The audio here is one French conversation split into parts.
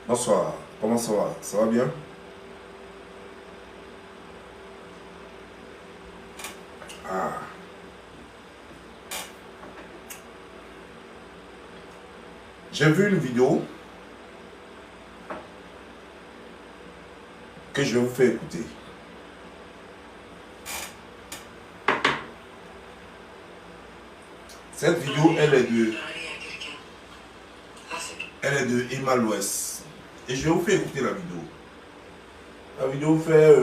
Bonsoir, comment ça va? Ça va bien? Ah, j'ai vu une vidéo que je vais vous faire écouter. Cette vidéo, elle est de Emma Louès. Et je vais vous faire écouter la vidéo. La vidéo fait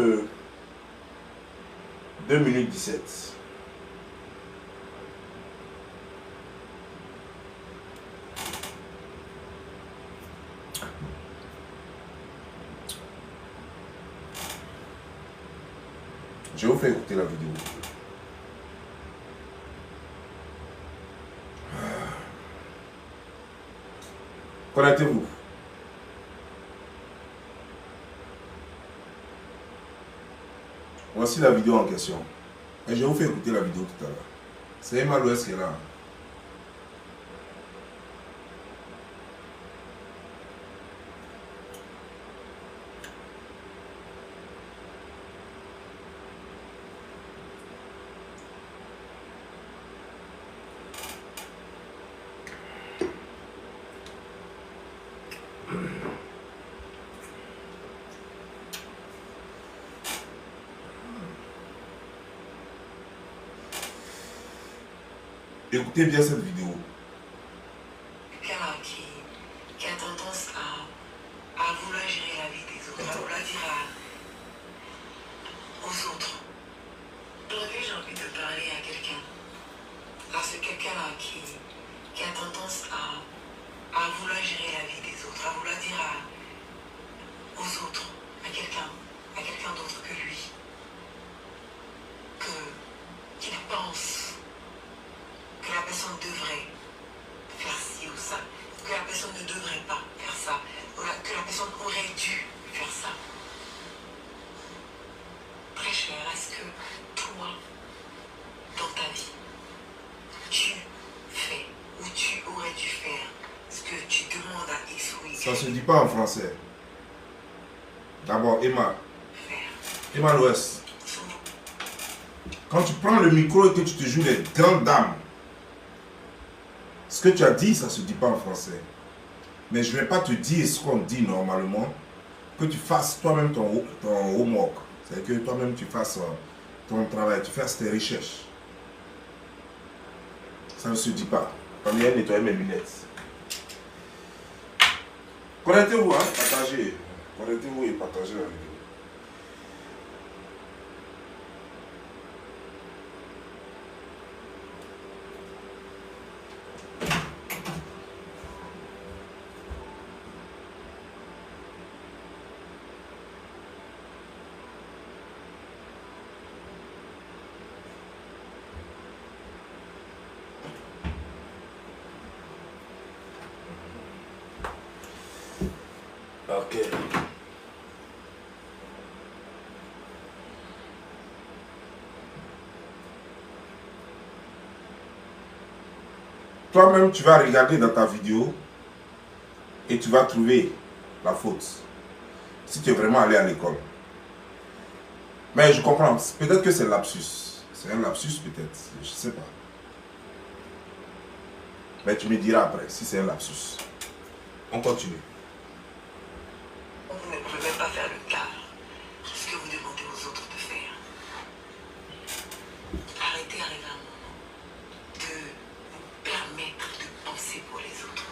2 minutes 17. Je vais vous faire écouter la vidéo. Connectez-vous. Voici la vidéo en question. Et je vais vous faire écouter la vidéo tout à l'heure. C'est Emma Louès qui est là. Écoutez bien cette vidéo. Quelqu'un qui a tendance à vouloir gérer la vie des autres, à vouloir dire aux autres. Aujourd'hui, j'ai envie de parler à quelqu'un. À ce quelqu'un-là qui a tendance à vouloir gérer la vie des autres, à vouloir dire aux autres, à quelqu'un d'autre que lui, qu'il pense que la personne devrait faire ci ou ça, que la personne ne devrait pas faire ça, que la personne aurait dû faire ça. Très cher, est-ce que toi, dans ta vie, tu fais ou tu aurais dû faire ce que tu demandes à X ou Y? Ça ne se dit pas en français. D'abord, Emma Louès. Quand tu prends le micro et que tu te joues les grandes dames, ce que tu as dit, ça ne se dit pas en français. Mais je ne vais pas te dire ce qu'on dit normalement, que tu fasses toi-même ton homework. C'est-à-dire que toi-même tu fasses ton travail, tu fasses tes recherches. Ça ne se dit pas. Quand il y a nettoyer mes lunettes. Connectez-vous, hein, partagez. Connectez-vous et partagez la vidéo. Ok. Toi-même, tu vas regarder dans ta vidéo et tu vas trouver la faute. Si tu es vraiment allé à l'école. Mais je comprends. Peut-être que c'est lapsus. C'est un lapsus peut-être. Je ne sais pas. Mais tu me diras après si c'est un lapsus. On continue. Vous ne pouvez même pas faire le quart de ce que vous demandez aux autres de faire. Arrêtez d'arriver à un moment de vous permettre de penser pour les autres.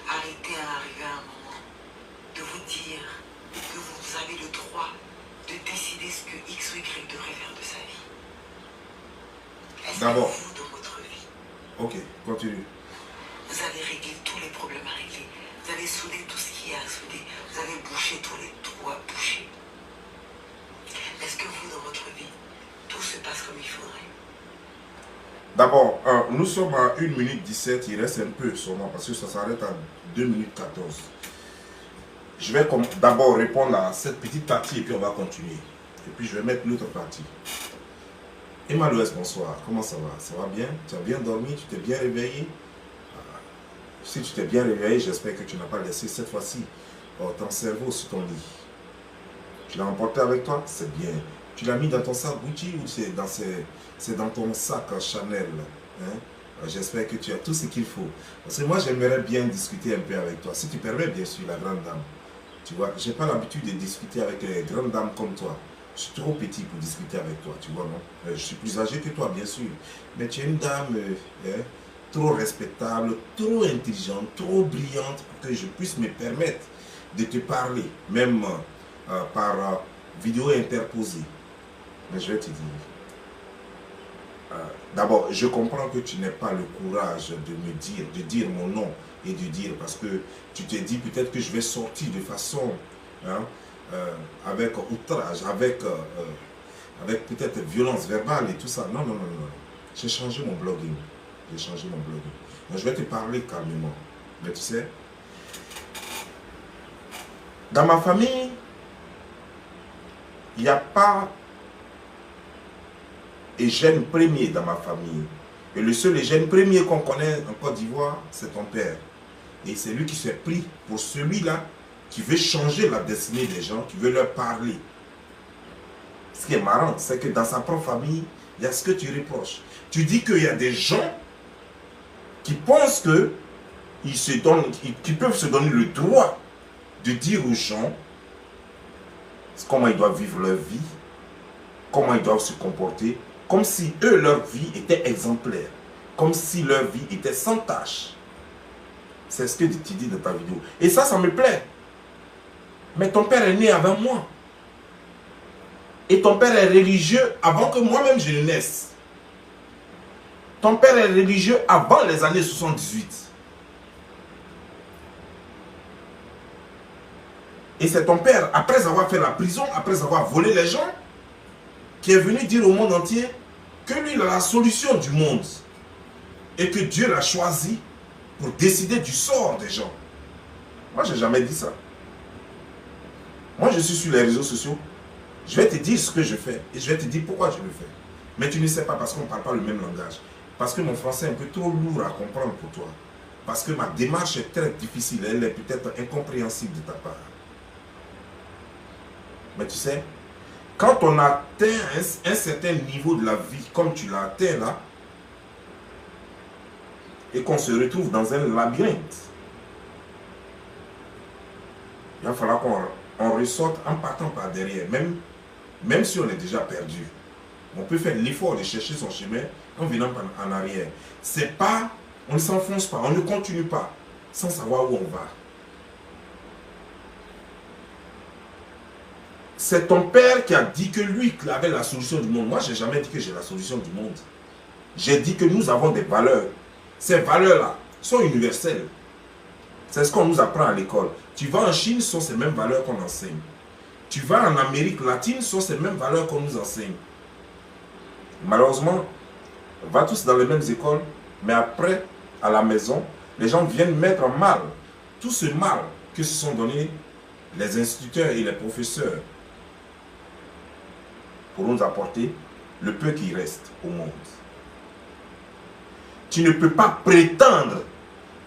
Arrêtez d'arriver à un moment de vous dire que vous avez le droit de décider ce que X ou Y devrait faire de sa vie. Est-ce que D'abord. vous, dans votre vie, Ok, continue. vous avez réglé tous les problèmes à régler? Vous avez soudé tout ce qui est à souder. Vous avez bouché tous les trous à boucher. Est-ce que vous, dans votre vie, tout se passe comme il faudrait? D'abord, nous sommes à 1 minute 17. Il reste un peu seulement parce que ça s'arrête à 2 minutes 14. Je vais d'abord répondre à cette petite partie et puis on va continuer. Et puis je vais mettre l'autre partie. Emma Louès, bonsoir. Comment ça va? Ça va bien? Tu as bien dormi? Tu t'es bien réveillé? Si tu t'es bien réveillé, j'espère que tu n'as pas laissé cette fois-ci ton cerveau sur ton lit. Tu l'as emporté avec toi, c'est bien. Tu l'as mis dans ton sac Gucci ou c'est dans ton sac Chanel, hein? J'espère que tu as tout ce qu'il faut. Parce que moi, j'aimerais bien discuter un peu avec toi. Si tu permets, bien sûr, la grande dame. Tu vois, je n'ai pas l'habitude de discuter avec les grandes dames comme toi. Je suis trop petit pour discuter avec toi, tu vois, non? Je suis plus âgé que toi, bien sûr. Mais tu es une dame trop respectable, trop intelligente, trop brillante pour que je puisse me permettre de te parler, même par vidéo interposée. Mais je vais te dire. D'abord, je comprends que tu n'aies pas le courage de dire mon nom et de dire, parce que tu t'es dit peut-être que je vais sortir de façon, hein, avec outrage, avec peut-être violence verbale et tout ça. Non, non, non, non. J'ai changé mon blogging. J'ai changé mon blogging. Donc, je vais te parler calmement. Mais tu sais, dans ma famille, il n'y a pas gène premier dans ma famille. Et le seul gène premier qu'on connaît en Côte d'Ivoire, c'est ton père. Et c'est lui qui s'est pris pour celui-là qui veut changer la destinée des gens, qui veut leur parler. Ce qui est marrant, c'est que dans sa propre famille, il y a ce que tu reproches. Tu dis qu'il y a des gens qui pensent qu'ils peuvent se donner le droit de dire aux gens comment ils doivent vivre leur vie, comment ils doivent se comporter, comme si eux, leur vie était exemplaire, comme si leur vie était sans tâche. C'est ce que tu dis dans ta vidéo. Et ça me plaît. Mais ton père est né avant moi. Et ton père est religieux avant que moi-même je ne naisse. Ton père est religieux avant les années 78. Et c'est ton père, après avoir fait la prison, après avoir volé les gens, qui est venu dire au monde entier que lui, il a la solution du monde. Et que Dieu l'a choisi pour décider du sort des gens. Moi, je n'ai jamais dit ça. Moi, je suis sur les réseaux sociaux. Je vais te dire ce que je fais. Et je vais te dire pourquoi je le fais. Mais tu ne sais pas parce qu'on ne parle pas le même langage. Parce que mon français est un peu trop lourd à comprendre pour toi. Parce que ma démarche est très difficile. Elle est peut-être incompréhensible de ta part. Mais tu sais, quand on atteint un certain niveau de la vie, comme tu l'as atteint là, et qu'on se retrouve dans un labyrinthe, il va falloir qu'on ressorte en partant par derrière, même si on est déjà perdu. On peut faire l'effort de chercher son chemin en venant en arrière. C'est pas, on ne s'enfonce pas, on ne continue pas sans savoir où on va. C'est ton père qui a dit que lui il avait la solution du monde. Moi, je n'ai jamais dit que j'ai la solution du monde. J'ai dit que nous avons des valeurs. Ces valeurs-là sont universelles. C'est ce qu'on nous apprend à l'école. Tu vas en Chine, ce sont ces mêmes valeurs qu'on enseigne. Tu vas en Amérique latine, ce sont ces mêmes valeurs qu'on nous enseigne. Malheureusement, on va tous dans les mêmes écoles, mais après, à la maison, les gens viennent mettre en mal tout ce mal que se sont donnés les instituteurs et les professeurs pour nous apporter le peu qui reste au monde. Tu ne peux pas prétendre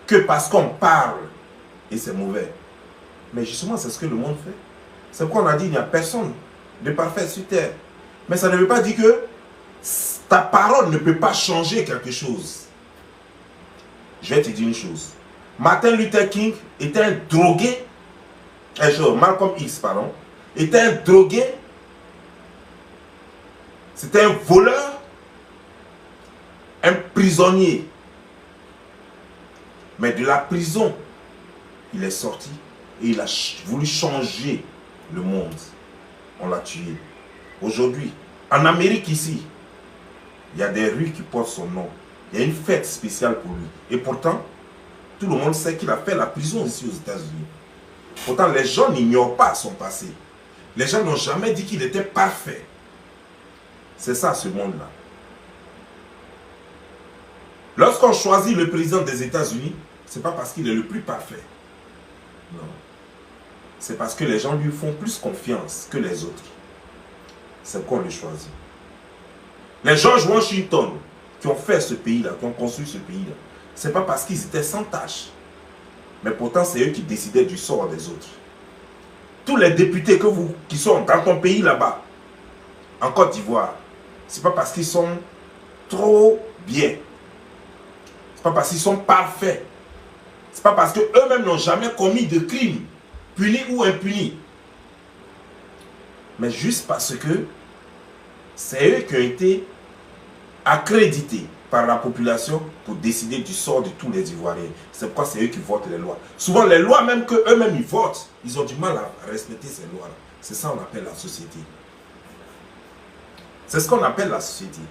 que parce qu'on parle, et c'est mauvais. Mais justement, c'est ce que le monde fait. C'est pourquoi on a dit qu'il n'y a personne de parfait sur terre. Mais ça ne veut pas dire que ta parole ne peut pas changer quelque chose. Je vais te dire une chose. Martin Luther King était un drogué, Malcolm X, pardon, était un drogué, c'était un voleur, un prisonnier. Mais de la prison, il est sorti et il a voulu changer le monde. On l'a tué. Aujourd'hui, en Amérique ici, il y a des rues qui portent son nom. Il y a une fête spéciale pour lui. Et pourtant, tout le monde sait qu'il a fait la prison ici aux États-Unis. Pourtant, les gens n'ignorent pas son passé. Les gens n'ont jamais dit qu'il était parfait. C'est ça, ce monde-là. Lorsqu'on choisit le président des États-Unis, ce n'est pas parce qu'il est le plus parfait. Non. C'est parce que les gens lui font plus confiance que les autres. C'est qu'on le choisit. Les George Washington qui ont fait ce pays-là, qui ont construit ce pays-là, ce n'est pas parce qu'ils étaient sans tâche Mais pourtant, c'est eux qui décidaient du sort des autres. Tous les députés qui sont dans ton pays là-bas, en Côte d'Ivoire, ce n'est pas parce qu'ils sont trop bien. Ce n'est pas parce qu'ils sont parfaits. Ce n'est pas parce qu'eux-mêmes n'ont jamais commis de crime, puni ou impuni. Mais juste parce que c'est eux qui ont été accrédités par la population pour décider du sort de tous les Ivoiriens. C'est pourquoi c'est eux qui votent les lois. Souvent, les lois même qu'eux-mêmes ils votent, ils ont du mal à respecter ces lois-là. C'est ça qu'on appelle la société. C'est ce qu'on appelle la société.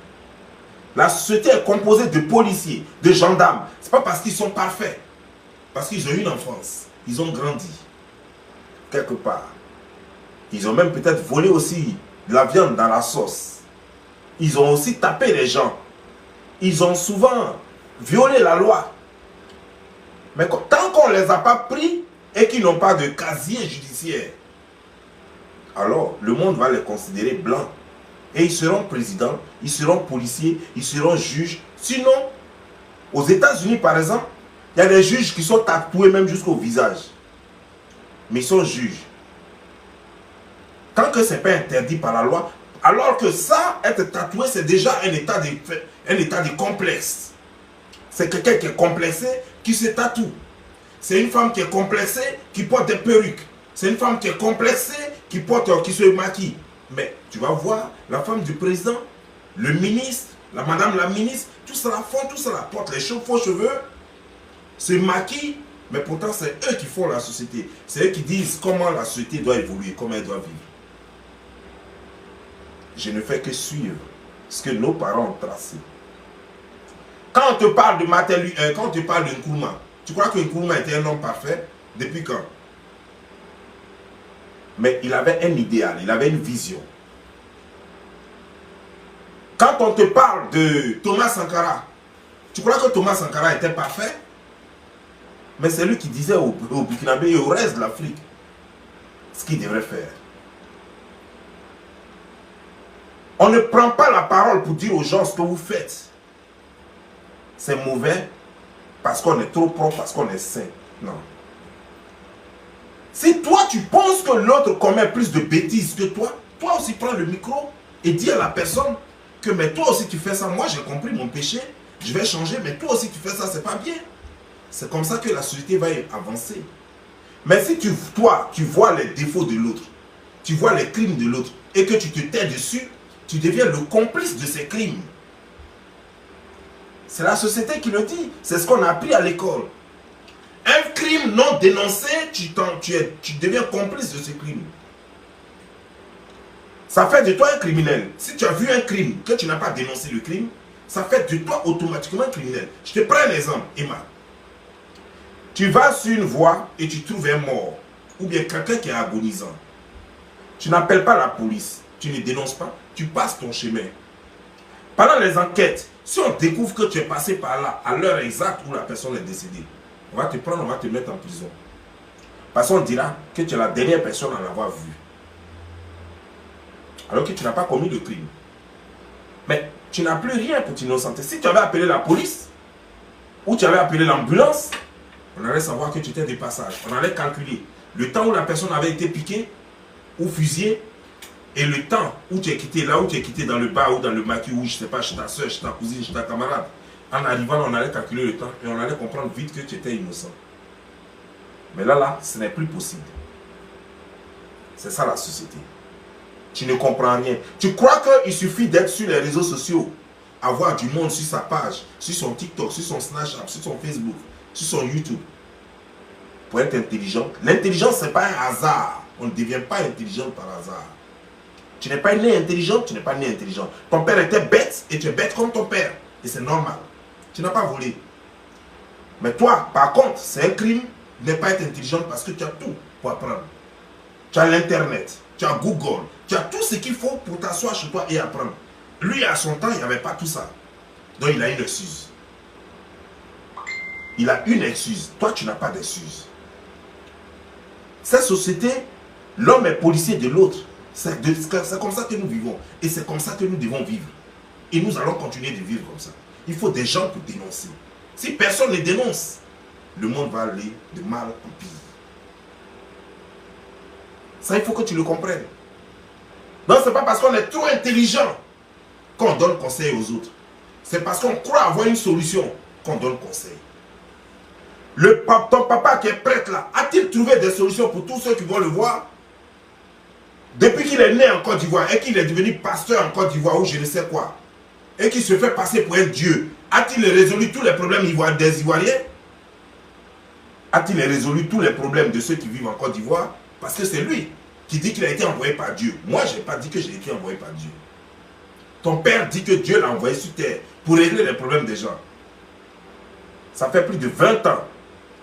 La société est composée de policiers, de gendarmes. Ce n'est pas parce qu'ils sont parfaits. Parce qu'ils ont une enfance. Ils ont grandi. Quelque part. Ils ont même peut-être volé aussi de la viande dans la sauce. Ils ont aussi tapé les gens. Ils ont souvent violé la loi. Mais tant qu'on ne les a pas pris et qu'ils n'ont pas de casier judiciaire, alors le monde va les considérer blancs. Et ils seront présidents, ils seront policiers, ils seront juges. Sinon, aux États-Unis par exemple, il y a des juges qui sont tatoués même jusqu'au visage. Mais ils sont juges. Tant que ce n'est pas interdit par la loi, alors que ça, être tatoué, c'est déjà un état de complexe. C'est quelqu'un qui est complexé, qui se tatoue. C'est une femme qui est complexée, qui porte des perruques. C'est une femme qui est complexée, qui se maquille. Mais tu vas voir, la femme du président, le ministre, madame la ministre, tout cela font, tout cela porte les faux cheveux, se maquillent, mais pourtant c'est eux qui font la société. C'est eux qui disent comment la société doit évoluer, comment elle doit vivre. Je ne fais que suivre ce que nos parents ont tracé. Quand on te parle de Martin Luther, quand on te parle de Nkrumah, tu crois que Nkrumah était un homme parfait? Depuis quand? Mais il avait un idéal, il avait une vision. Quand on te parle de Thomas Sankara, tu crois que Thomas Sankara était parfait? Mais c'est lui qui disait au Burkinabé et au reste de l'Afrique ce qu'il devrait faire. On ne prend pas la parole pour dire aux gens ce que vous faites. C'est mauvais parce qu'on est trop propre, parce qu'on est saint. Non. Si toi tu penses que l'autre commet plus de bêtises que toi, toi aussi prends le micro et dis à la personne que mais toi aussi tu fais ça, moi j'ai compris mon péché, je vais changer, mais toi aussi tu fais ça, c'est pas bien. C'est comme ça que la société va avancer. Mais si toi tu vois les défauts de l'autre, tu vois les crimes de l'autre et que tu te tais dessus, tu deviens le complice de ces crimes. C'est la société qui le dit, c'est ce qu'on a appris à l'école. Un crime non dénoncé, tu deviens complice de ce crime. Ça fait de toi un criminel. Si tu as vu un crime, que tu n'as pas dénoncé le crime, ça fait de toi automatiquement un criminel. Je te prends un exemple, Emma. Tu vas sur une voie et tu trouves un mort, ou bien quelqu'un qui est agonisant. Tu n'appelles pas la police, tu ne dénonces pas, tu passes ton chemin. Pendant les enquêtes, si on découvre que tu es passé par là, à l'heure exacte où la personne est décédée, on va te prendre, on va te mettre en prison. Parce qu'on dira que tu es la dernière personne à l'avoir vue. Alors que tu n'as pas commis de crime. Mais tu n'as plus rien pour t'innocenter. Si tu avais appelé la police, ou tu avais appelé l'ambulance, on allait savoir que tu étais de passage. On allait calculer le temps où la personne avait été piquée ou fusillée et le temps où tu es quitté, là où tu es quitté dans le bar ou dans le maquis ou je ne sais pas, chez ta soeur, chez ta cousine, chez ta camarade. En arrivant, on allait calculer le temps et on allait comprendre vite que tu étais innocent. Mais là, ce n'est plus possible. C'est ça la société. Tu ne comprends rien. Tu crois qu'il suffit d'être sur les réseaux sociaux, avoir du monde sur sa page, sur son TikTok, sur son Snapchat, sur son Facebook, sur son YouTube, pour être intelligent. L'intelligence, ce n'est pas un hasard. On ne devient pas intelligent par hasard. Tu n'es pas né intelligent, tu n'es pas né intelligent. Ton père était bête et tu es bête comme ton père. Et c'est normal. Tu n'as pas volé. Mais toi, par contre, c'est un crime de ne pas être intelligent parce que tu as tout pour apprendre. Tu as l'Internet, tu as Google, tu as tout ce qu'il faut pour t'asseoir chez toi et apprendre. Lui, à son temps, il n'y avait pas tout ça. Donc, il a une excuse. Il a une excuse. Toi, tu n'as pas d'excuse. Cette société, l'homme est policier de l'autre. C'est comme ça que nous vivons. Et c'est comme ça que nous devons vivre. Et nous allons continuer de vivre comme ça. Il faut des gens pour dénoncer. Si personne ne dénonce, le monde va aller de mal en pire. Ça, il faut que tu le comprennes. Non, ce n'est pas parce qu'on est trop intelligent qu'on donne conseil aux autres. C'est parce qu'on croit avoir une solution qu'on donne conseil. Ton papa qui est prêtre là, a-t-il trouvé des solutions pour tous ceux qui vont le voir? Depuis qu'il est né en Côte d'Ivoire et qu'il est devenu pasteur en Côte d'Ivoire ou je ne sais quoi, et qu'il se fait passer pour un dieu, a-t-il résolu tous les problèmes des Ivoiriens? A-t-il résolu tous les problèmes de ceux qui vivent en Côte d'Ivoire? Parce que c'est lui qui dit qu'il a été envoyé par Dieu. Moi, je n'ai pas dit que j'ai été envoyé par Dieu. Ton père dit que Dieu l'a envoyé sur terre pour régler les problèmes des gens. Ça fait plus de 20 ans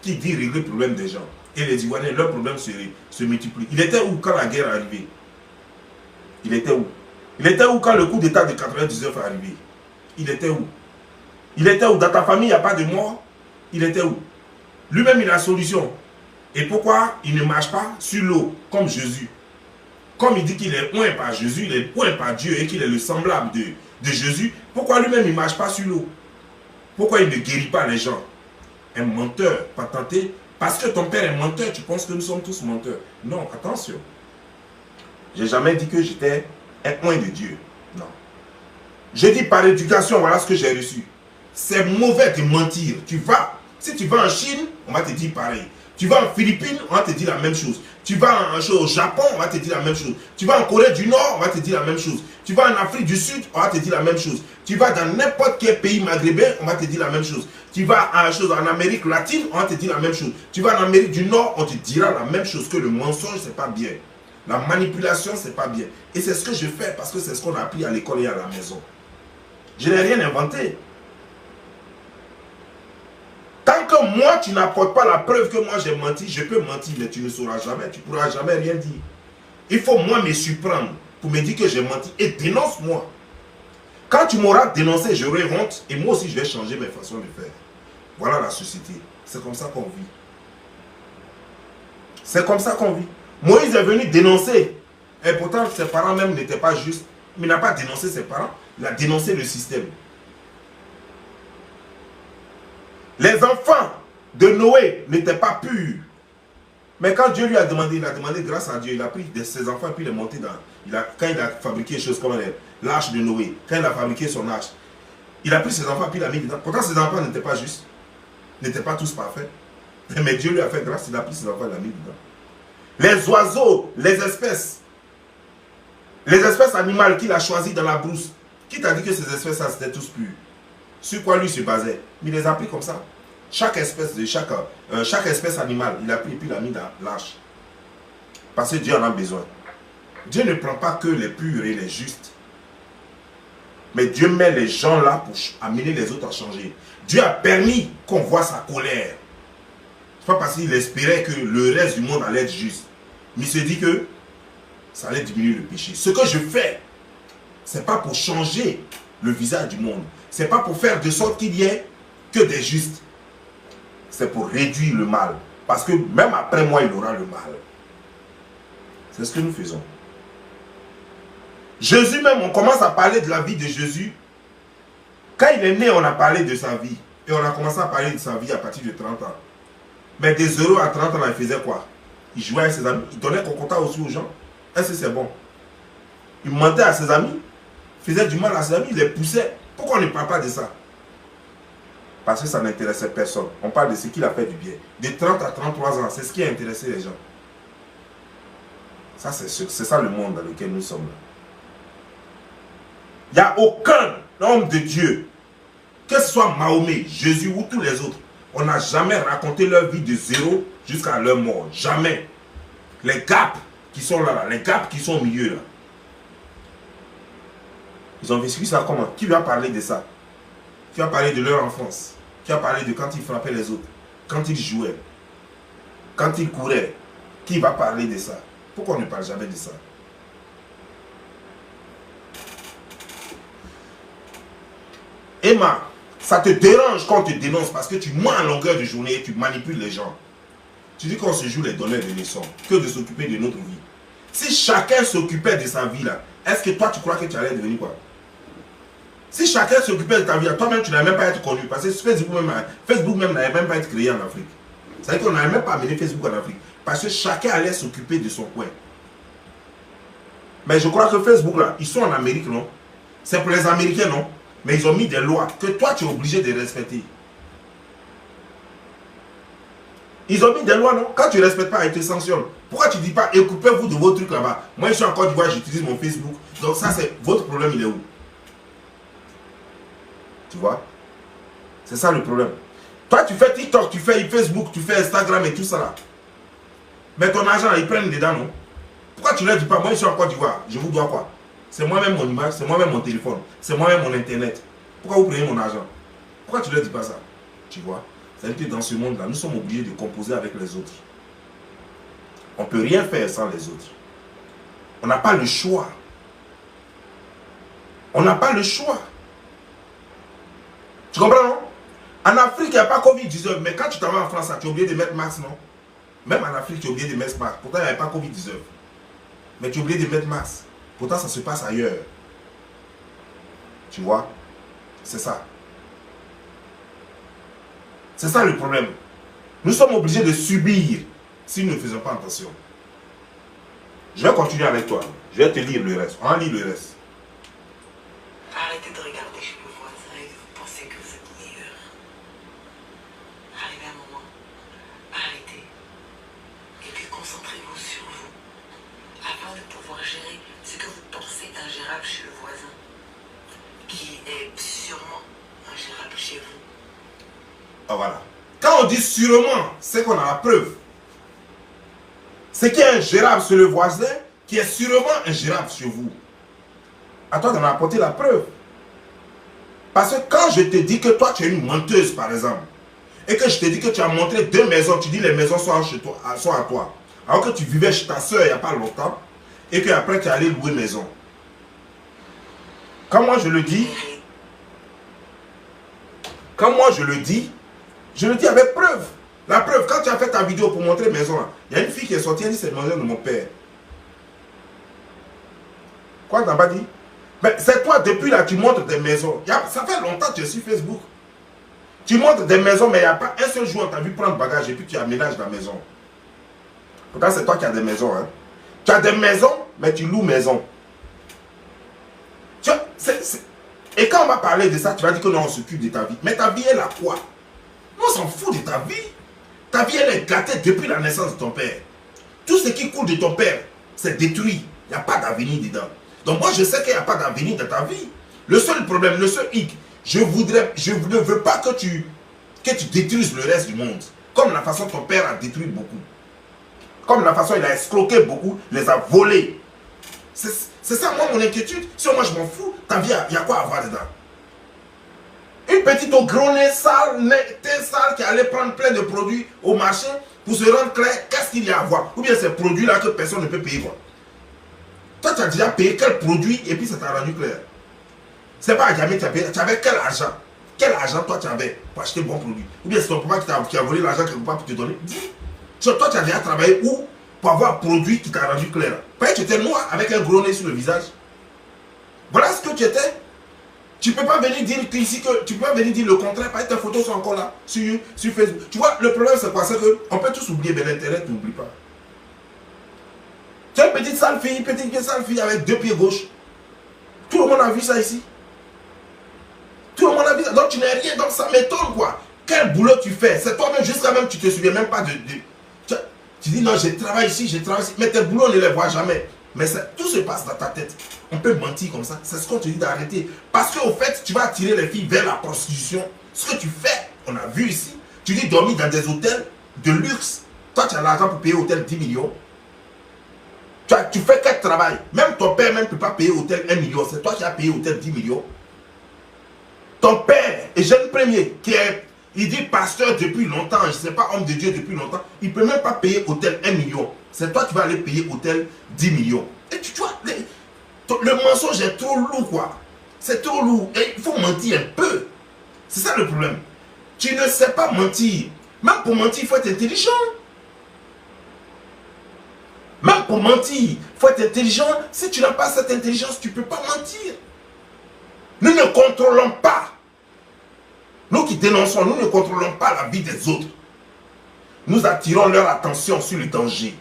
qu'il dit régler les problèmes des gens. Et les Ivoiriens, leurs problèmes se multiplient. Il était où quand la guerre est arrivée? Il était où? Il était où quand le coup d'état de 99 est arrivé? Il était où? Il était où? Dans ta famille, il n'y a pas de mort? Il était où? Lui-même, il a la solution. Et pourquoi il ne marche pas sur l'eau comme Jésus? Comme il dit qu'il est oint par Jésus, il est oint par Dieu et qu'il est le semblable de Jésus, pourquoi lui-même il ne marche pas sur l'eau? Pourquoi il ne guérit pas les gens? Un menteur patenté. Parce que ton père est menteur, tu penses que nous sommes tous menteurs. Non, attention. Je n'ai jamais dit que j'étais un oint de Dieu. Non. J'ai dit par éducation, voilà ce que j'ai reçu. C'est mauvais de mentir. Si tu vas en Chine, on va te dire pareil. Tu vas en Philippines, on va te dire la même chose. Tu vas au Japon, on va te dire la même chose. Tu vas en Corée du Nord, on va te dire la même chose. Tu vas en Afrique du Sud, on va te dire la même chose. Tu vas dans n'importe quel pays maghrébin, on va te dire la même chose. Tu vas en Amérique latine, on va te dire la même chose. Tu vas en Amérique du Nord, on te dira la même chose, que le mensonge, c'est pas bien. La manipulation, c'est pas bien. Et c'est ce que je fais parce que c'est ce qu'on a appris à l'école et à la maison. Je n'ai rien inventé. Tant que moi, tu n'apportes pas la preuve que moi j'ai menti, je peux mentir, mais tu ne sauras jamais, tu ne pourras jamais rien dire. Il faut moi me surprendre pour me dire que j'ai menti et dénonce-moi. Quand tu m'auras dénoncé, j'aurai honte et moi aussi je vais changer mes façons de faire. Voilà la société. C'est comme ça qu'on vit. C'est comme ça qu'on vit. Moïse est venu dénoncer. Et pourtant, ses parents même n'étaient pas justes. Mais il n'a pas dénoncé ses parents, il a dénoncé le système. Les enfants de Noé n'étaient pas purs. Mais quand Dieu lui a demandé, il a demandé grâce à Dieu, il a pris ses enfants et puis il est monté dans... quand il a fabriqué des choses comme l'arche de Noé, quand il a fabriqué son arche, il a pris ses enfants et puis il a mis dedans. Pourtant ses enfants n'étaient pas justes, n'étaient pas tous parfaits. Mais Dieu lui a fait grâce, il a pris ses enfants et il a mis dedans. Les oiseaux, les espèces animales qu'il a choisies dans la brousse, qui t'a dit que ces espèces-là c'était tous purs? Sur quoi lui se basait? Il les a pris comme ça. Chaque espèce animale, il a pris et puis il a mis dans l'arche. Parce que Dieu en a besoin. Dieu ne prend pas que les purs et les justes. Mais Dieu met les gens là pour amener les autres à changer. Dieu a permis qu'on voit sa colère. Ce n'est pas parce qu'il espérait que le reste du monde allait être juste. Mais il se dit que ça allait diminuer le péché. Ce que je fais, ce n'est pas pour changer le visage du monde. Ce n'est pas pour faire de sorte qu'il n'y ait que des justes. C'est pour réduire le mal. Parce que même après moi, il aura le mal. C'est ce que nous faisons. Jésus même, on commence à parler de la vie de Jésus. Quand il est né, on a parlé de sa vie. Et on a commencé à parler de sa vie à partir de 30 ans. Mais des 0 à 30 ans, il faisait quoi? Il jouait avec ses amis. Il donnait concours aussi aux gens. Est-ce que c'est bon? Il mentait à ses amis. Il faisait du mal à ses amis. Il les poussait. Pourquoi on ne parle pas de ça? Parce que ça n'intéressait personne. On parle de ce qu'il a fait du bien. De 30 à 33 ans, c'est ce qui a intéressé les gens. Ça, c'est ça le monde dans lequel nous sommes. Il n'y a aucun homme de Dieu, que ce soit Mahomet, Jésus ou tous les autres, on n'a jamais raconté leur vie de 0 jusqu'à leur mort. Jamais. Les gaps qui sont là, les gaps qui sont au milieu là. Ils ont vécu ça comment? Qui lui a parlé de ça? Qui a parlé de leur enfance? Qui a parlé de quand ils frappaient les autres? Quand ils jouaient? Quand ils couraient? Qui va parler de ça? Pourquoi on ne parle jamais de ça? Emma, ça te dérange quand on te dénonce parce que tu mens à longueur de journée et tu manipules les gens. Tu dis qu'on se joue les donneurs de leçons que de s'occuper de notre vie. Si chacun s'occupait de sa vie là, est-ce que toi tu crois que tu allais devenir quoi? Si chacun s'occupait de ta vie, toi-même tu n'allais même pas être connu. Parce que Facebook même n'allait même pas être créé en Afrique. Ça veut dire qu'on n'avait même pas amené Facebook en Afrique. Parce que chacun allait s'occuper de son coin. Mais je crois que Facebook, là, ils sont en Amérique, non? C'est pour les Américains, non? Mais ils ont mis des lois que toi, tu es obligé de respecter. Ils ont mis des lois, non? Quand tu ne respectes pas, ils te sanctionnent. Pourquoi tu ne dis pas, occupez-vous de vos trucs là-bas? Moi, je suis en Côte d'Ivoire, j'utilise mon Facebook. Donc ça, c'est votre problème, il est où? Tu vois? C'est ça le problème. Toi, tu fais TikTok, tu fais Facebook, tu fais Instagram et tout ça là. Mais ton argent, ils prennent dedans, non? Pourquoi tu ne leur dis pas, moi, je suis en Côte d'Ivoire, je vous dois quoi? C'est moi-même mon image, c'est moi-même mon téléphone, c'est moi-même mon internet. Pourquoi vous prenez mon argent? Pourquoi tu ne leur dis pas ça? Tu vois? C'est-à-dire que dans ce monde-là, nous sommes obligés de composer avec les autres. On ne peut rien faire sans les autres. On n'a pas le choix. On n'a pas le choix. Tu comprends, non? En Afrique, il n'y a pas Covid-19, mais quand tu t'en vas en France, tu es obligé de mettre masque, non? Même en Afrique, tu es obligé de mettre masque. Pourtant, il n'y avait pas Covid-19. Mais tu es obligé de mettre masque. Pourtant, ça se passe ailleurs. Tu vois? C'est ça. C'est ça le problème. Nous sommes obligés de subir si nous ne faisons pas attention. Je vais continuer avec toi. Je vais te lire le reste. On va lire le reste. Arrêtez de regarder chez le voisin et de penser que vous êtes meilleur. Arrivez un moment, arrêtez. Et puis concentrez-vous sur vous. Afin de pouvoir gérer ce que vous pensez ingérable chez le voisin. Qui est sûrement ingérable chez vous. Ah, voilà. Quand on dit sûrement, c'est qu'on a la preuve. Ce qui est ingérable sur le voisin, qui est sûrement ingérable sur vous. À toi d'en apporter la preuve. Parce que quand je te dis que toi tu es une menteuse par exemple, et que je te dis que tu as montré 2 maisons, tu dis les maisons sont chez toi, sont à toi, alors que tu vivais chez ta soeur il n'y a pas longtemps, et qu'après tu es allé louer maison. Quand moi je le dis avec preuve. La preuve, quand tu as fait ta vidéo pour montrer maison, il y a une fille qui est sortie, elle dit c'est maison de mon père. Quoi, tu n'as pas dit? Mais c'est toi, depuis là, tu montres des maisons. Ça fait longtemps que tu es sur Facebook. Tu montres des maisons, mais il n'y a pas un seul jour où on t'a vu prendre bagage et puis tu aménages la maison. Pourtant, c'est toi qui as des maisons. Hein. Tu as des maisons, mais tu loues maison. Tu vois, Et quand on va parler de ça, tu vas dire que non, on s'occupe de ta vie. Mais ta vie, elle a quoi? On s'en fout de ta vie. Ta vie, elle est gâtée depuis la naissance de ton père. Tout ce qui coule de ton père, c'est détruit. Il n'y a pas d'avenir dedans. Donc moi, je sais qu'il n'y a pas d'avenir dans ta vie. Le seul problème, le seul hic, je ne veux pas que tu détruises le reste du monde. Comme la façon ton père a détruit beaucoup. Comme la façon il a escroqué beaucoup, les a volés. C'est ça, moi, mon inquiétude. Si moi, je m'en fous, ta vie, il y a quoi à voir dedans? Une petite au gros nez sale, qui allait prendre plein de produits au marché pour se rendre clair, qu'est-ce qu'il y a à voir? Ou bien ces produits-là que personne ne peut payer, quoi. Toi, tu as déjà payé quel produit et puis ça t'a rendu clair. C'est pas à jamais tu as payé. Tu avais quel argent? Quel argent toi tu avais pour acheter bon produit? Ou bien c'est ton papa qui a volé l'argent quelque part pour te donner? Dis. Toi, tu as déjà travaillé où pour avoir un produit qui t'a rendu clair? Peut-être que tu étais noir avec un gros nez sur le visage. Voilà ce que tu étais. Tu ne peux pas venir dire ici que tu peux pas venir dire le contraire, parce que tes photos sont encore là sur Facebook. Tu vois, le problème c'est quoi? C'est qu'on peut tous oublier, mais l'internet n'oublie pas. Tu as une petite sale fille avec 2 pieds gauche. Tout le monde a vu ça ici. Tout le monde a vu ça. Donc tu n'es rien. Donc ça m'étonne quoi. Quel boulot tu fais? C'est toi-même, jusqu'à même, tu ne te souviens même pas de... Tu dis non, je travaille ici. Mais tes boulots, on ne les voit jamais. Mais tout se passe dans ta tête. On peut mentir comme ça. C'est ce qu'on te dit d'arrêter. Parce qu'au fait, tu vas attirer les filles vers la prostitution. Ce que tu fais, on a vu ici. Tu dis dormir dans des hôtels de luxe. Toi, tu as l'argent pour payer hôtel 10 millions. Tu fais quel travail? Même ton père ne peut pas payer hôtel 1 million. C'est toi qui as payé hôtel 10 millions. Ton père, Eugène Premier, il dit pasteur depuis longtemps, je ne sais pas, homme de Dieu depuis longtemps, il ne peut même pas payer hôtel 1 million. C'est toi qui vas aller payer hôtel 10 millions. Et tu vois, le mensonge est trop lourd, quoi. C'est trop lourd. Et il faut mentir un peu. C'est ça le problème. Tu ne sais pas mentir. Même pour mentir, il faut être intelligent. Même pour mentir, il faut être intelligent. Si tu n'as pas cette intelligence, tu ne peux pas mentir. Nous ne contrôlons pas. Nous qui dénonçons, nous ne contrôlons pas la vie des autres. nous attirons leur attention sur le danger.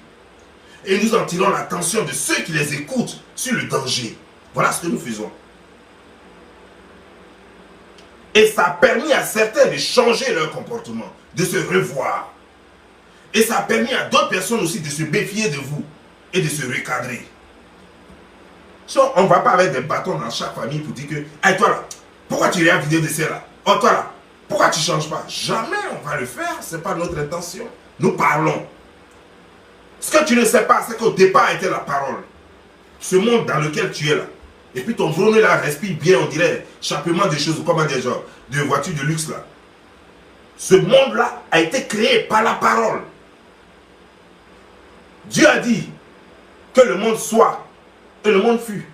Et nous attirons l'attention de ceux qui les écoutent sur le danger. Voilà ce que nous faisons. Et ça a permis à certains de changer leur comportement, de se revoir. Et ça a permis à d'autres personnes aussi de se méfier de vous et de se recadrer. So, on ne va pas avec des bâtons dans chaque famille pour dire que « Hey, toi là, pourquoi tu regardes la vidéo de celle-là? Oh, toi là, pourquoi tu ne changes pas ?» Jamais on va le faire, ce n'est pas notre intention. Nous parlons. Ce que tu ne sais pas, c'est qu'au départ était la parole. Ce monde dans lequel tu es là. Et puis ton drone là respire bien, on dirait, chapelement de choses, comment dire, genre, de voitures de luxe là. Ce monde-là a été créé par la parole. Dieu a dit que le monde soit et le monde fut.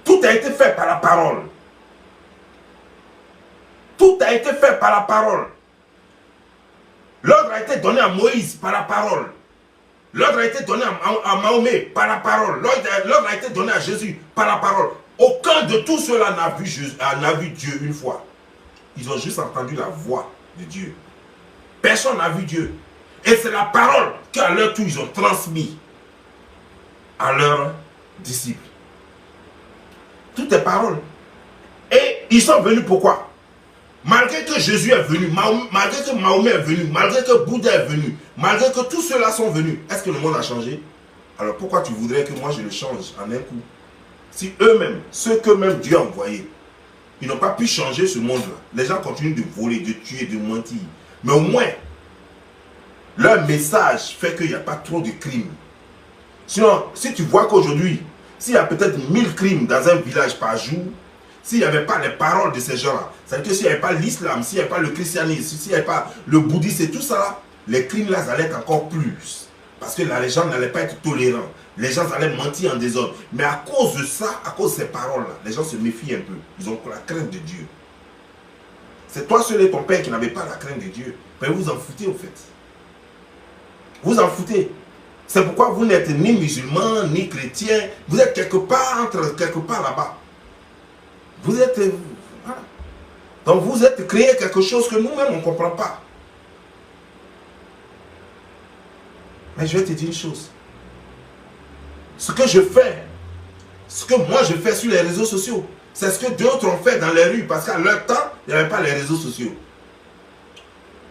Tout a été fait par la parole. Tout a été fait par la parole. L'ordre a été donné à Moïse par la parole. L'ordre a été donné à Mahomet par la parole. L'ordre a été donné à Jésus par la parole. Aucun de tout cela n'a vu Dieu une fois. Ils ont juste entendu la voix de Dieu. Personne n'a vu Dieu. Et c'est la parole qu'à leur tour ils ont transmis à leurs disciples. Tout est parole. Et ils sont venus pourquoi? Malgré que Jésus est venu, malgré que Mahomet est venu, malgré que Bouddha est venu, malgré que tous ceux-là sont venus, est-ce que le monde a changé? Alors pourquoi tu voudrais que moi je le change en un coup? Si eux-mêmes, ceux qu'eux-mêmes Dieu a envoyés, ils n'ont pas pu changer ce monde-là. Les gens continuent de voler, de tuer, de mentir. Mais au moins, leur message fait qu'il n'y a pas trop de crimes. Sinon, si tu vois qu'aujourd'hui, s'il y a peut-être 1000 crimes dans un village par jour, s'il n'y avait pas les paroles de ces gens-là, c'est-à-dire que s'il n'y avait pas l'islam, s'il n'y avait pas le christianisme, s'il n'y avait pas le bouddhisme et tout ça là, les crimes là allaient être encore plus. Parce que là, les gens n'allaient pas être tolérants. Les gens allaient mentir en désordre. Mais à cause de ça, à cause de ces paroles-là, les gens se méfient un peu. Ils ont la crainte de Dieu. C'est toi seul et ton père qui n'avait pas la crainte de Dieu. Mais vous en foutez au fait. Vous en foutez. C'est pourquoi vous n'êtes ni musulman, ni chrétien. Vous êtes quelque part là-bas. Vous êtes... Voilà. Donc vous êtes créé quelque chose que nous-mêmes on ne comprend pas. Mais je vais te dire une chose. Ce que je fais, ce que moi je fais sur les réseaux sociaux, c'est ce que d'autres ont fait dans les rues. Parce qu'à leur temps, il n'y avait pas les réseaux sociaux.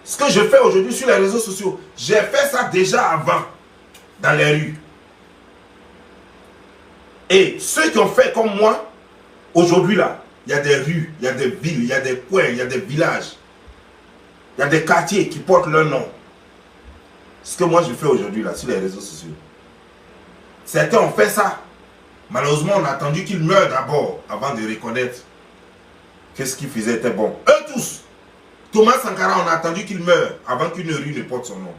Ce que je fais aujourd'hui sur les réseaux sociaux, j'ai fait ça déjà avant, dans les rues. Et ceux qui ont fait comme moi, aujourd'hui là, il y a des rues, il y a des villes, il y a des coins, il y a des villages. Il y a des quartiers qui portent leur nom. Ce que moi je fais aujourd'hui là, sur les réseaux sociaux. Certains ont fait ça. Malheureusement, on a attendu qu'ils meurent d'abord, avant de reconnaître que ce qu'ils faisaient était bon. Eux tous. Thomas Sankara, on a attendu qu'il meure avant qu'une rue ne porte son nom.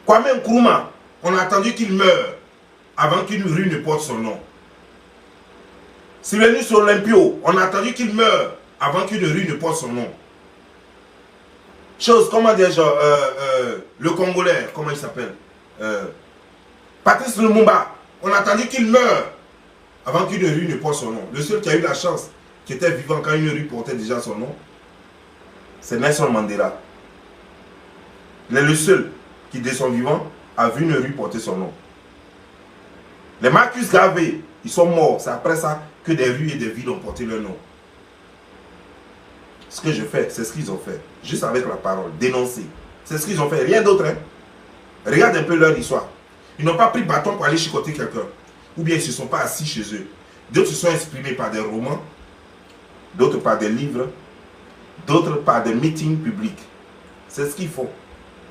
Kwame Nkrumah, on a attendu qu'il meure avant qu'une rue ne porte son nom. Sylvanus Olympio, on a attendu qu'il meure avant qu'une rue ne porte son nom. Chose, comment dire, genre, le Congolais, comment il s'appelle, Patrice Lumumba, on a attendu qu'il meure avant qu'une rue ne porte son nom. Le seul qui a eu la chance, qui était vivant quand une rue portait déjà son nom, c'est Nelson Mandela. Il est le seul qui, de son vivant, a vu une rue porter son nom. Les Marcus Garvey, ils sont morts. C'est après ça que des rues et des villes ont porté leur nom. Ce que je fais, c'est ce qu'ils ont fait. Juste avec la parole, dénoncer. C'est ce qu'ils ont fait, rien d'autre. Hein? Regarde un peu leur histoire. Ils n'ont pas pris bâton pour aller chicoter quelqu'un. Ou bien ils ne se sont pas assis chez eux. D'autres se sont exprimés par des romans, d'autres par des livres, d'autres par des meetings publics. C'est ce qu'ils font.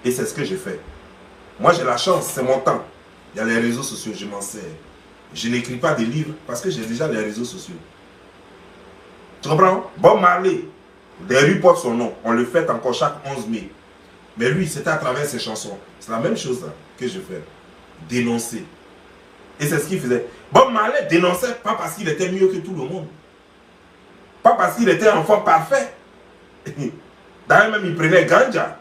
Et c'est ce que je fais. Moi j'ai la chance, c'est mon temps. Il y a les réseaux sociaux, je m'en sers. Je n'écris pas des livres parce que j'ai déjà les réseaux sociaux. Tu comprends? Bob Marley, des rues portent son nom. On le fait encore chaque 11 mai. Mais lui, c'était à travers ses chansons. C'est la même chose là, que je fais. Dénoncer. Et c'est ce qu'il faisait. Bob Marley dénonçait pas parce qu'il était mieux que tout le monde. Pas parce qu'il était un enfant parfait. D'ailleurs même il prenait ganja.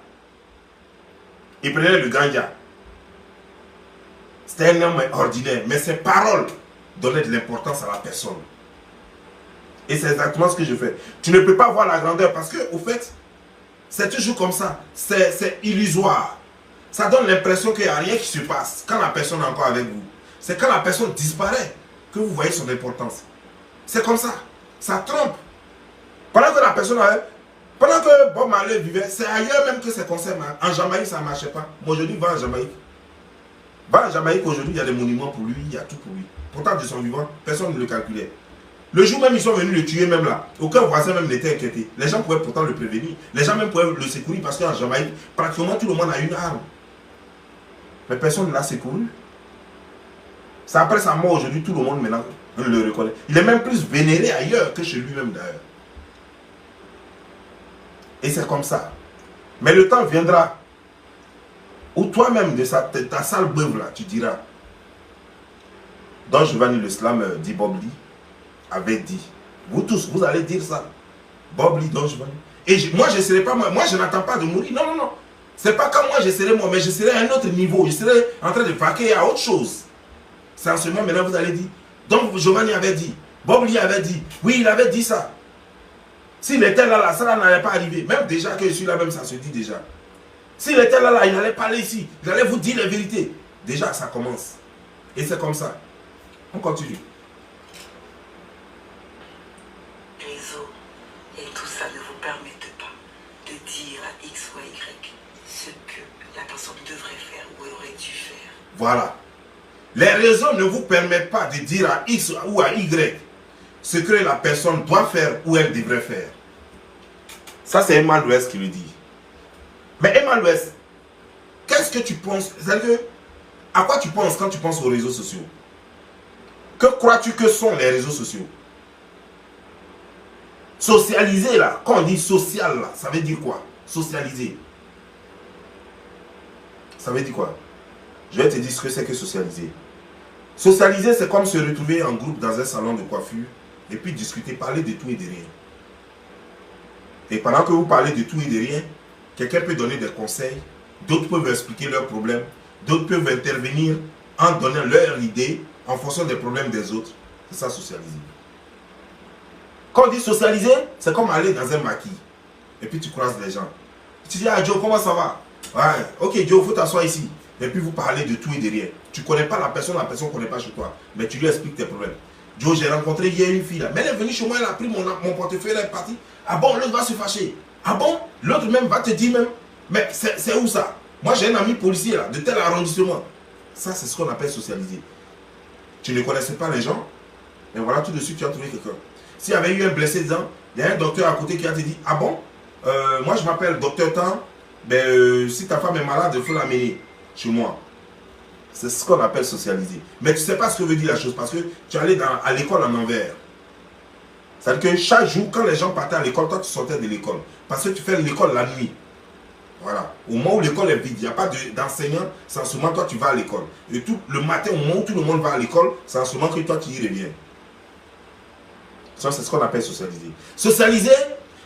Il prenait le ganja. C'était un homme ordinaire. Mais ses paroles donnaient de l'importance à la personne. Et c'est exactement ce que je fais. Tu ne peux pas voir la grandeur parce que, au fait, C'est toujours comme ça. C'est illusoire. Ça donne l'impression qu'il n'y a rien qui se passe quand la personne est encore avec vous. C'est quand la personne disparaît que vous voyez son importance. C'est comme ça. Ça trompe. Pendant que la personne avait... Pendant que Bob Marley vivait, c'est ailleurs même que ses concerts. En Jamaïque, ça ne marchait pas. Moi, aujourd'hui, va en Jamaïque. Va en Jamaïque, aujourd'hui, il y a des monuments pour lui, il y a tout pour lui. Pourtant, de son vivant, personne ne le calculait. Le jour même, ils sont venus le tuer même là. Aucun voisin même n'était inquiété. Les gens pouvaient pourtant le prévenir. Les gens même pouvaient le secourir parce qu'en Jamaïque, pratiquement tout le monde a une arme. Mais personne ne l'a secouru. C'est après sa mort aujourd'hui, tout le monde maintenant le reconnaît. Il est même plus vénéré ailleurs que chez lui-même d'ailleurs. Et c'est comme ça. Mais le temps viendra où toi-même, de ta sale beuve là, tu diras. Don Giovanni le Slam dit Bob Lee avait dit. Vous tous, vous allez dire ça. Bob Lee, Don Giovanni. Et moi, je ne serai pas moi. Moi, je n'attends pas de mourir. Non, non, non. C'est pas comme moi, je serai moi, mais je serai à un autre niveau. Je serai en train de vaquer à autre chose. C'est en ce moment, maintenant, vous allez dire. Donc, Giovanni avait dit. Bob Lee avait dit. Oui, il avait dit ça. S'il était là, ça n'allait pas arriver. Même déjà que je suis là, même ça se dit déjà. S'il était là, il allait parler ici. Il allait vous dire la vérité. Déjà, ça commence. Et c'est comme ça. On continue. Réseau et tout ça ne vous permettent pas de dire à X ou à Y ce que la personne devrait faire ou aurait dû faire. Voilà. Les réseaux ne vous permettent pas de dire à X ou à Y ce que la personne doit faire ou elle devrait faire. Ça, c'est Emmanuel West qui le dit. Mais Emmanuel West, qu'est-ce que tu penses? C'est-à-dire, à quoi tu penses quand tu penses aux réseaux sociaux? Que crois-tu que sont les réseaux sociaux? Socialiser là, quand on dit social là, ça veut dire quoi? Socialiser. Ça veut dire quoi? Je vais te dire ce que c'est que socialiser. Socialiser, c'est comme se retrouver en groupe dans un salon de coiffure et puis discuter, parler de tout et de rien. Et pendant que vous parlez de tout et de rien, quelqu'un peut donner des conseils, d'autres peuvent expliquer leurs problèmes, d'autres peuvent intervenir en donnant leur idée en fonction des problèmes des autres. C'est ça, socialiser. Quand on dit socialiser, c'est comme aller dans un maquis. Et puis tu croises les gens. Tu dis, ah Joe, comment ça va? Ouais, ok Joe, il faut t'asseoir ici. Et puis vous parlez de tout et de rien. Tu ne connais pas la personne ne connaît pas chez toi. Mais tu lui expliques tes problèmes. Joe, j'ai rencontré hier une fille là. Mais elle est venue chez moi, elle a pris mon portefeuille, elle est partie. Ah bon, l'autre va se fâcher. Ah bon, l'autre même va te dire même. Mais c'est où ça? Moi j'ai un ami policier là, de tel arrondissement. Ça, c'est ce qu'on appelle socialiser. Tu ne connaissais pas les gens. Et voilà, tout de suite, tu as trouvé quelqu'un. S'il y avait eu un blessé dedans, il y a un docteur à côté qui a te dit, ah bon, moi je m'appelle docteur Tan, si ta femme est malade, il faut l'amener chez moi. C'est ce qu'on appelle socialiser. Mais tu ne sais pas ce que veut dire la chose, parce que tu es allé à l'école en envers. C'est-à-dire que chaque jour, quand les gens partaient à l'école, toi tu sortais de l'école. Parce que tu fais l'école la nuit. Voilà. Au moment où l'école est vide, il n'y a pas d'enseignant, c'est en ce moment toi tu vas à l'école. Et tout le matin, au moment où tout le monde va à l'école, c'est en ce moment que toi tu y reviens. Ça, c'est ce qu'on appelle socialiser. Socialiser,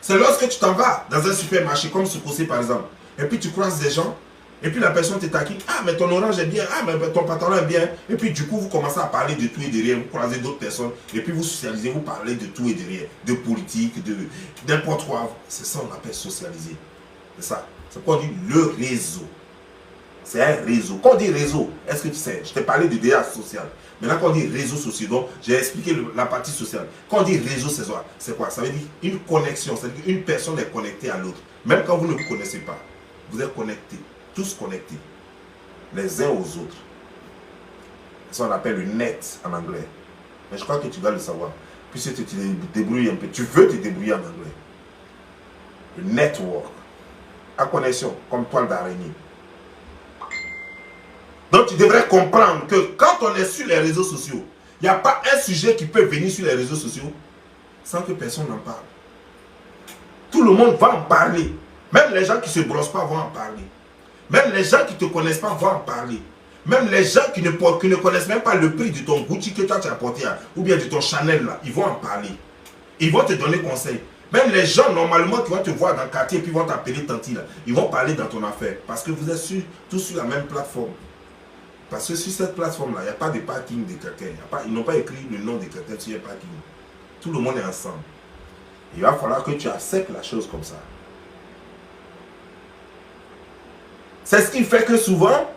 c'est lorsque tu t'en vas dans un supermarché, comme Sukose par exemple, et puis tu croises des gens, et puis la personne te taquine, ah mais ton orange est bien, ah mais ton pantalon est bien, et puis du coup vous commencez à parler de tout et de rien, vous croisez d'autres personnes, et puis vous socialisez, vous parlez de tout et de rien, de politique, de n'importe quoi. C'est ça qu'on appelle socialiser. C'est ça. C'est quoi on dit le réseau. C'est un réseau. Quand on dit réseau, est-ce que tu sais, je t'ai parlé de DA social. Maintenant, quand on dit réseau social, donc j'ai expliqué la partie sociale. Quand on dit réseau, c'est quoi? Ça veut dire une connexion. C'est-à-dire qu'une personne est connectée à l'autre. Même quand vous ne vous connaissez pas, vous êtes connectés. Tous connectés. Les uns aux autres. Ça, on appelle le net en anglais. Mais je crois que tu dois le savoir. Puisque tu te débrouilles un peu. Tu veux te débrouiller en anglais. Le network. À connexion, comme toile d'araignée. Donc tu devrais comprendre que quand on est sur les réseaux sociaux, il n'y a pas un sujet qui peut venir sur les réseaux sociaux sans que personne n'en parle. Tout le monde va en parler. Même les gens qui ne se brossent pas vont en parler. Même les gens qui ne te connaissent pas vont en parler. Même les gens qui ne connaissent même pas le prix de ton Gucci que toi tu as porté, ou bien de ton Chanel, là, ils vont en parler. Ils vont te donner conseil. Même les gens normalement qui vont te voir dans le quartier et puis vont t'appeler tanti, là, ils vont parler dans ton affaire. Parce que vous êtes tous sur la même plateforme. Parce que sur cette plateforme-là, il n'y a pas de parking de quelqu'un. Ils n'ont pas écrit le nom de quelqu'un sur le parking. Tout le monde est ensemble. Il va falloir que tu acceptes la chose comme ça. C'est ce qui fait que souvent,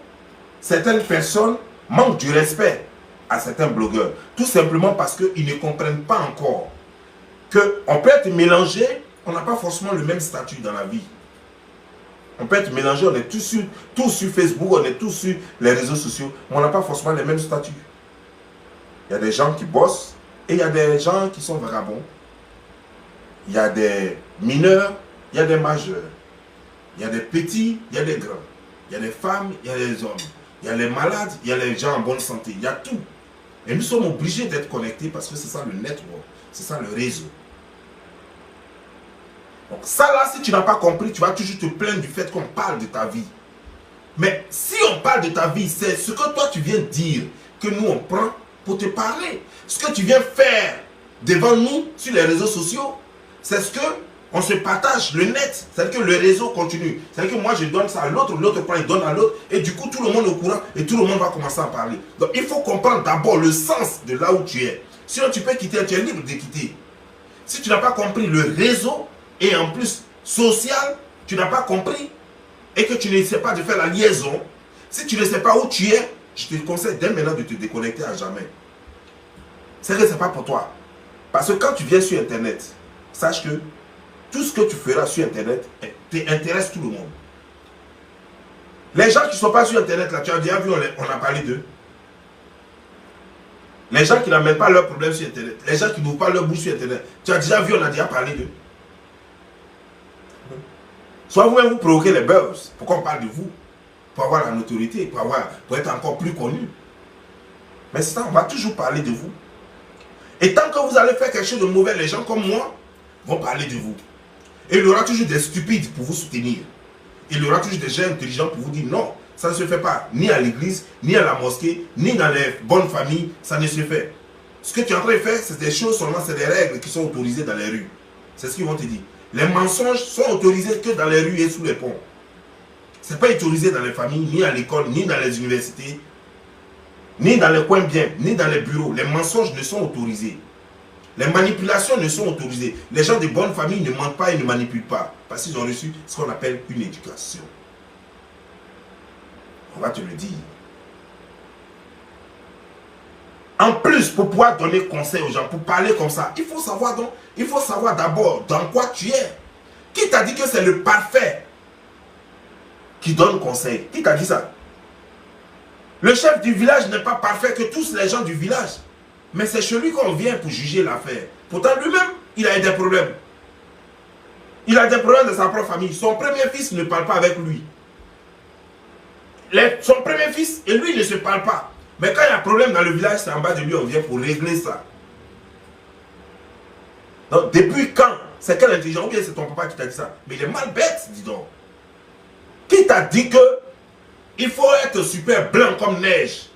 certaines personnes manquent du respect à certains blogueurs. Tout simplement parce qu'ils ne comprennent pas encore qu'on peut être mélangé, on n'a pas forcément le même statut dans la vie. On peut être mélangé, on est tous sur Facebook, on est tous sur les réseaux sociaux, mais on n'a pas forcément les mêmes statuts. Il y a des gens qui bossent et il y a des gens qui sont vagabonds. Il y a des mineurs, il y a des majeurs. Il y a des petits, il y a des grands. Il y a des femmes, il y a des hommes. Il y a les malades, il y a les gens en bonne santé. Il y a tout. Et nous sommes obligés d'être connectés parce que c'est ça le network. C'est ça le réseau. Donc ça là, si tu n'as pas compris, tu vas toujours te plaindre du fait qu'on parle de ta vie. Mais si on parle de ta vie, c'est ce que toi tu viens dire que nous on prend pour te parler. Ce que tu viens faire devant nous sur les réseaux sociaux, c'est ce que on se partage le net. C'est-à-dire que le réseau continue. C'est-à-dire que moi je donne ça à l'autre, l'autre prend, il donne à l'autre, et du coup tout le monde est au courant et tout le monde va commencer à parler. Donc il faut comprendre d'abord le sens de là où tu es. Sinon tu peux quitter, tu es libre de quitter. Si tu n'as pas compris le réseau, et en plus social, tu n'as pas compris, et que tu ne sais pas de faire la liaison, si tu ne sais pas où tu es, je te conseille dès maintenant de te déconnecter à jamais. C'est que ce n'est pas pour toi. Parce que quand tu viens sur Internet, sache que tout ce que tu feras sur Internet intéresse tout le monde. Les gens qui ne sont pas sur Internet, là, tu as déjà vu, on a parlé d'eux. Les gens qui n'amènent pas leurs problèmes sur Internet, les gens qui n'ouvrent pas leur bouche sur Internet, tu as déjà vu, on a déjà parlé d'eux. Soit vous-même vous provoquez les buzz, pour qu'on parle de vous, pour avoir la notoriété, pour être encore plus connu. Mais c'est ça, on va toujours parler de vous. Et tant que vous allez faire quelque chose de mauvais, les gens comme moi vont parler de vous. Et il y aura toujours des stupides pour vous soutenir. Il y aura toujours des gens intelligents pour vous dire non, ça ne se fait pas, ni à l'église, ni à la mosquée, ni dans les bonnes familles, ça ne se fait. Ce que tu es en train de faire, c'est des choses seulement, c'est des règles qui sont autorisées dans les rues. C'est ce qu'ils vont te dire. Les mensonges sont autorisés que dans les rues et sous les ponts. Ce n'est pas autorisé dans les familles, ni à l'école, ni dans les universités, ni dans les coins bien, ni dans les bureaux. Les mensonges ne sont autorisés. Les manipulations ne sont autorisées. Les gens de bonne famille ne mentent pas et ne manipulent pas. Parce qu'ils ont reçu ce qu'on appelle une éducation. On va te le dire. En plus, pour pouvoir donner conseil aux gens, pour parler comme ça, il faut savoir d'abord dans quoi tu es. Qui t'a dit que c'est le parfait qui donne conseil? Qui t'a dit ça? Le chef du village n'est pas parfait que tous les gens du village. Mais c'est chez lui qu'on vient pour juger l'affaire. Pourtant, lui-même, il a des problèmes. Il a des problèmes de sa propre famille. Son premier fils ne parle pas avec lui. Son premier fils et lui ne se parlent pas. Mais quand il y a un problème dans le village, c'est en bas de lui, on vient pour régler ça. Donc, depuis quand? C'est quel intelligent? Ou bien c'est ton papa qui t'a dit ça? Mais il est mal bête, dis donc. Qui t'a dit que il faut être super blanc comme neige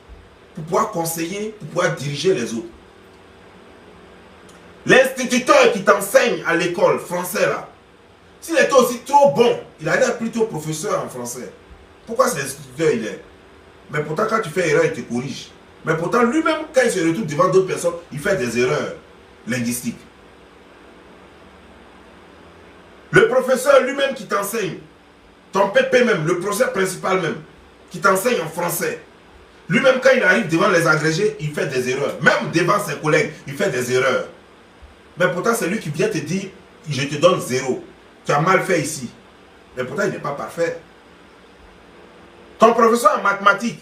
pour pouvoir conseiller, pour pouvoir diriger les autres? L'instituteur qui t'enseigne à l'école français là, s'il était aussi trop bon, il allait être plutôt professeur en français. Pourquoi c'est l'instituteur il est? Mais pourtant quand tu fais erreur, il te corrige. Mais pourtant lui-même, quand il se retrouve devant d'autres personnes, il fait des erreurs linguistiques. Le professeur lui-même qui t'enseigne, ton PP même, le professeur principal même, qui t'enseigne en français, lui-même quand il arrive devant les agrégés, il fait des erreurs. Même devant ses collègues, il fait des erreurs. Mais pourtant c'est lui qui vient te dire, je te donne 0. Tu as mal fait ici. Mais pourtant il n'est pas parfait. Ton professeur en mathématiques,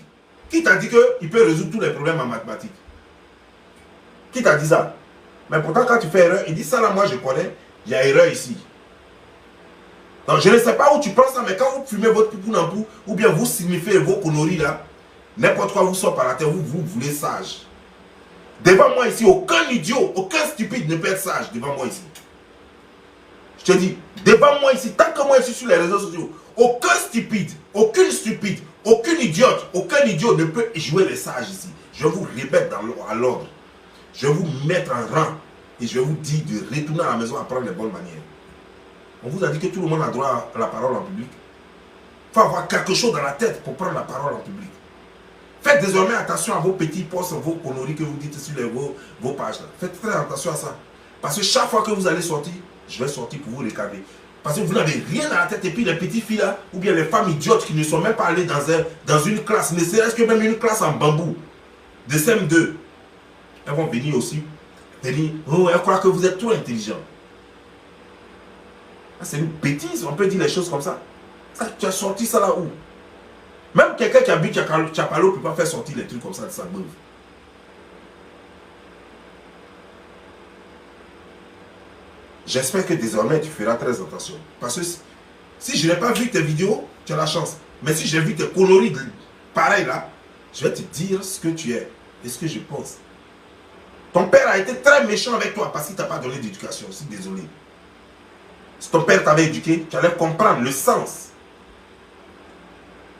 qui t'a dit qu'il peut résoudre tous les problèmes en mathématiques? Qui t'a dit ça? Mais pourtant quand tu fais erreur, il dit ça là moi je connais, il y a erreur ici. Donc je ne sais pas où tu penses ça, mais quand vous fumez votre poupou nampou, ou bien vous signifiez vos conneries là, n'importe quoi vous sort par la tête, vous voulez sage. Devant moi ici, aucun idiot, aucun stupide ne peut être sage devant moi ici. Je te dis, devant moi ici, tant que moi je suis sur les réseaux sociaux, aucun stupide, aucun idiot ne peut jouer les sages ici. Je vais vous remettre à l'ordre. Je vais vous mettre en rang et je vais vous dire de retourner à la maison à prendre les bonnes manières. On vous a dit que tout le monde a droit à la parole en public. Il faut avoir quelque chose dans la tête pour prendre la parole en public. Faites désormais attention à vos petits posts, vos conneries que vous dites sur vos pages. Là. Faites très attention à ça. Parce que chaque fois que vous allez sortir, je vais sortir pour vous regarder. Parce que vous n'avez rien à la tête. Et puis les petites filles là, ou bien les femmes idiotes qui ne sont même pas allées dans une classe, ne serait-ce que même une classe en bambou, de CM2, elles vont venir aussi. Oh, elles croient que vous êtes trop intelligent. C'est une bêtise, on peut dire les choses comme ça. Tu as sorti ça là où? Même quelqu'un qui habite Tchapalo ne peut pas faire sortir les trucs comme ça de sa beuve. J'espère que désormais tu feras très attention. Parce que si je n'ai pas vu tes vidéos, tu as la chance. Mais si j'ai vu tes conneries pareil là, je vais te dire ce que tu es et ce que je pense. Ton père a été très méchant avec toi parce qu'il ne t'a pas donné d'éducation. Je suis désolé. Si ton père t'avait éduqué, tu allais comprendre le sens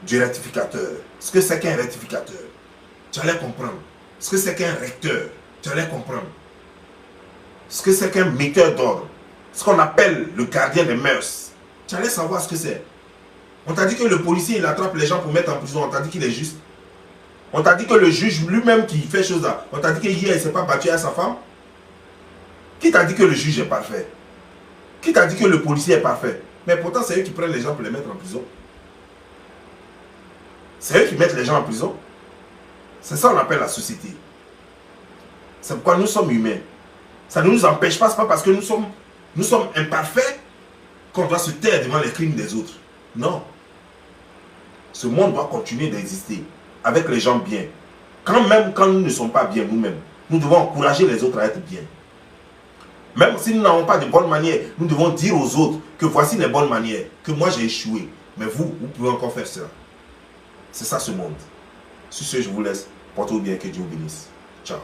du rectificateur. Ce que c'est qu'un rectificateur. Tu allais comprendre. Ce que c'est qu'un recteur. Tu allais comprendre. Ce que c'est qu'un metteur d'ordre. Ce qu'on appelle le gardien des mœurs. Tu allais savoir ce que c'est. On t'a dit que le policier, il attrape les gens pour mettre en prison. On t'a dit qu'il est juste. On t'a dit que le juge lui-même qui fait chose là. On t'a dit qu'hier, il ne s'est pas battu à sa femme. Qui t'a dit que le juge est parfait? Qui t'a dit que le policier est parfait? Mais pourtant, c'est eux qui prennent les gens pour les mettre en prison. C'est eux qui mettent les gens en prison. C'est ça qu'on appelle la société. C'est pourquoi nous sommes humains. Ça ne nous empêche pas, ce n'est pas parce que nous sommes imparfaits qu'on doit se taire devant les crimes des autres. Non. Ce monde doit continuer d'exister avec les gens bien. Même quand nous ne sommes pas bien nous-mêmes, nous devons encourager les autres à être bien. Même si nous n'avons pas de bonnes manières, nous devons dire aux autres que voici les bonnes manières, que moi j'ai échoué. Mais vous pouvez encore faire cela. C'est ça ce monde. Sur ce, je vous laisse. Portez-vous bien, que Dieu vous bénisse. Ciao.